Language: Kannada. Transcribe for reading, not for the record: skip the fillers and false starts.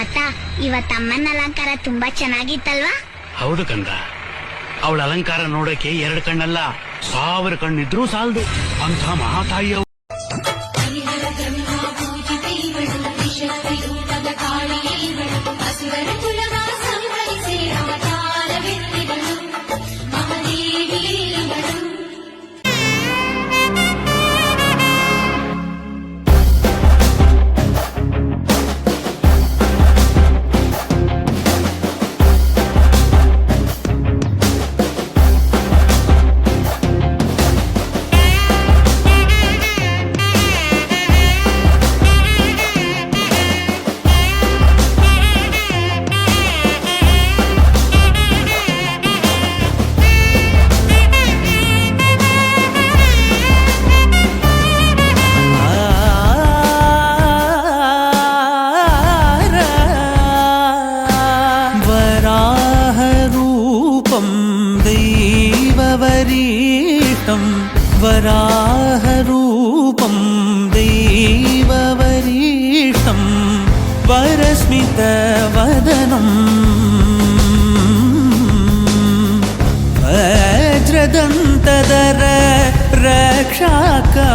ತಾತ, ಇವತ್ತಮ್ಮನ ಅಲಂಕಾರ ತುಂಬಾ ಚೆನ್ನಾಗಿತ್ತಲ್ವಾ? ಹೌದು ಕಂದ, ಅವಳ ಅಲಂಕಾರ ನೋಡಕ್ಕೆ 2 ಕಣ್ಣಲ್ಲ 1000 ಕಣ್ಣಿದ್ರೂ ಸಾಲದು ಅಂತ ಮಹಾತಾಯಿ. वराहरूपं दैववरीष्टं वरस्मितवदनं वज्रदन्तधर रक्षाकवचम्